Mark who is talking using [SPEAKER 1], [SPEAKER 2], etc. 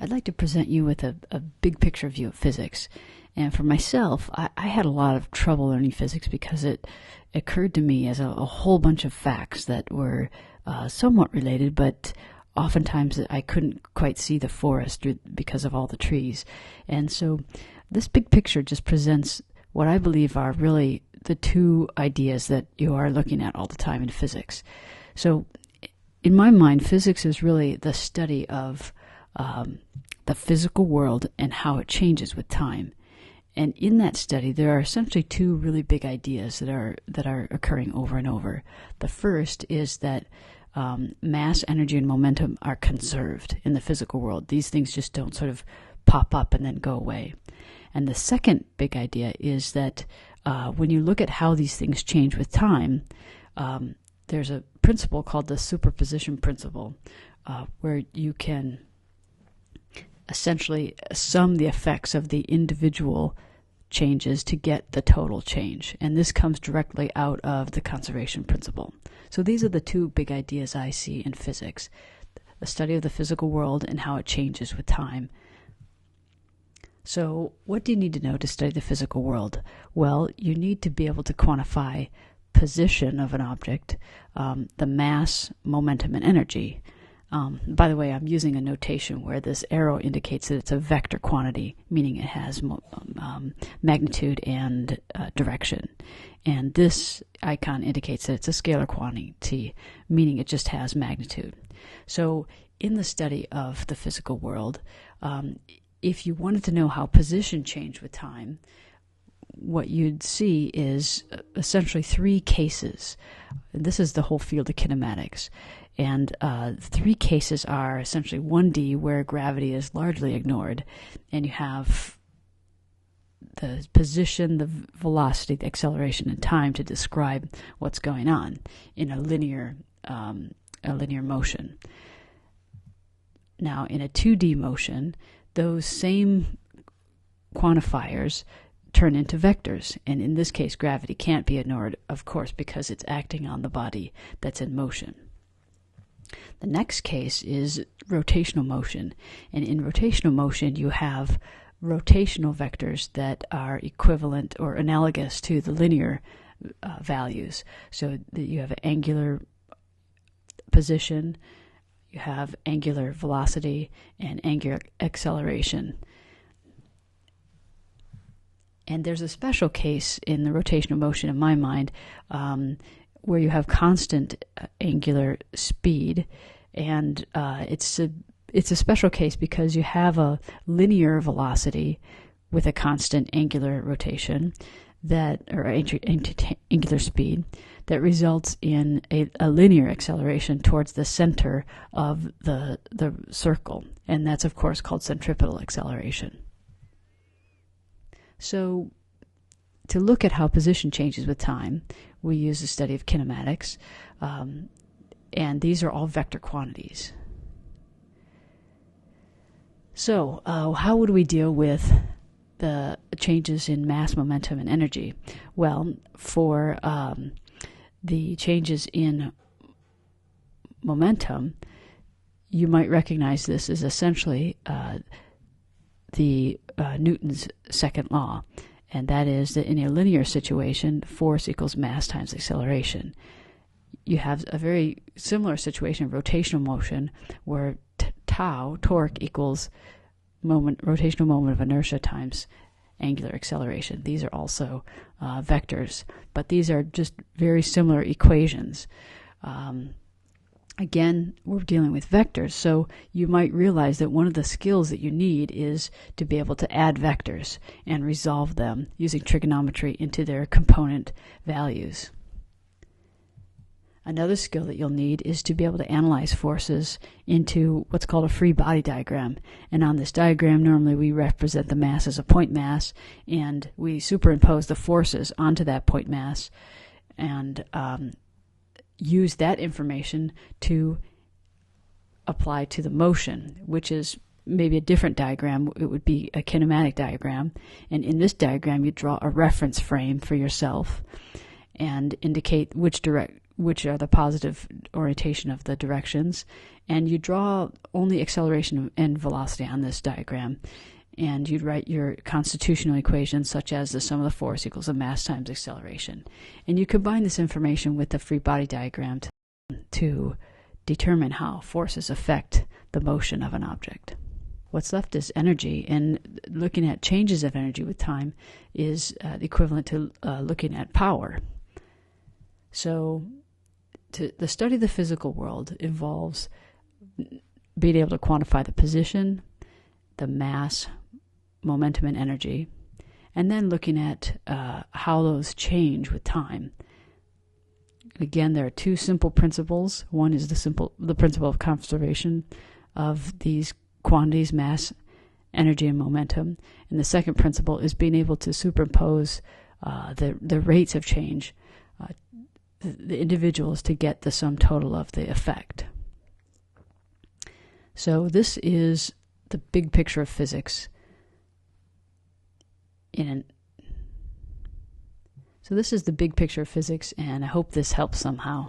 [SPEAKER 1] I'd like to present you with a big picture view of physics. And for myself, I had a lot of trouble learning physics because it occurred to me as a whole bunch of facts that were somewhat related, but oftentimes I couldn't quite see the forest because of all the trees. And so this big picture just presents what I believe are really the two ideas that you are looking at all the time in physics. So in my mind, physics is really the study of the physical world and how it changes with time. And in that study, there are essentially two really big ideas that are occurring over and over. The first is that mass, energy, and momentum are conserved in the physical world. These things just don't sort of pop up and then go away. And the second big idea is that when you look at how these things change with time, there's a principle called the superposition principle, where you can essentially sum the effects of the individual changes to get the total change. And this comes directly out of the conservation principle. So these are the two big ideas I see in physics: the study of the physical world and how it changes with time. So what do you need to know to study the physical world? Well, you need to be able to quantify position of an object, the mass, momentum, and energy. By the way, I'm using a notation where this arrow indicates that it's a vector quantity, meaning it has magnitude and direction. And this icon indicates that it's a scalar quantity, meaning it just has magnitude. So in the study of the physical world, if you wanted to know how position changed with time, what you'd see is essentially three cases. This is the whole field of kinematics. And three cases are essentially 1D, where gravity is largely ignored, and you have the position, the velocity, the acceleration, and time to describe what's going on in a linear motion. Now, in a 2D motion, those same quantifiers turn into vectors, and in this case, gravity can't be ignored, of course, because it's acting on the body that's in motion. The next case is rotational motion, and in rotational motion you have rotational vectors that are equivalent or analogous to the linear values. So that you have angular position, you have angular velocity, and angular acceleration. And there's a special case in the rotational motion, in my mind, where you have constant angular speed, and it's a special case because you have a linear velocity with a constant angular rotation or angular speed that results in a linear acceleration towards the center of the circle, and that's of course called centripetal acceleration. So to look at how position changes with time, we use the study of kinematics, and these are all vector quantities. So how would we deal with the changes in mass, momentum, and energy? Well, for the changes in momentum, you might recognize this as essentially the Newton's second law. And that is that in a linear situation, force equals mass times acceleration. You have a very similar situation of rotational motion, where tau, torque, equals rotational moment of inertia times angular acceleration. These are also vectors, but these are just very similar equations. Again, we're dealing with vectors, so you might realize that one of the skills that you need is to be able to add vectors and resolve them using trigonometry into their component values. Another skill that you'll need is to be able to analyze forces into what's called a free body diagram. And on this diagram, normally we represent the mass as a point mass, and we superimpose the forces onto that point mass and use that information to apply to the motion, which is maybe a different diagram. It would be a kinematic diagram, and in this diagram you draw a reference frame for yourself and indicate which which are the positive orientation of the directions, and you draw only acceleration and velocity on this diagram, and you'd write your constitutional equations such as the sum of the force equals the mass times acceleration. And you combine this information with the free body diagram to determine how forces affect the motion of an object. What's left is energy, and looking at changes of energy with time is equivalent to looking at power. So the study of the physical world involves being able to quantify the position, the mass, momentum, and energy, and then looking at how those change with time. Again, there are two simple principles. One is the principle of conservation of these quantities, mass, energy, and momentum. And the second principle is being able to superimpose the rates of change, the individuals, to get the sum total of the effect. So this is the big picture of physics. So this is the big picture of physics, and I hope this helps somehow.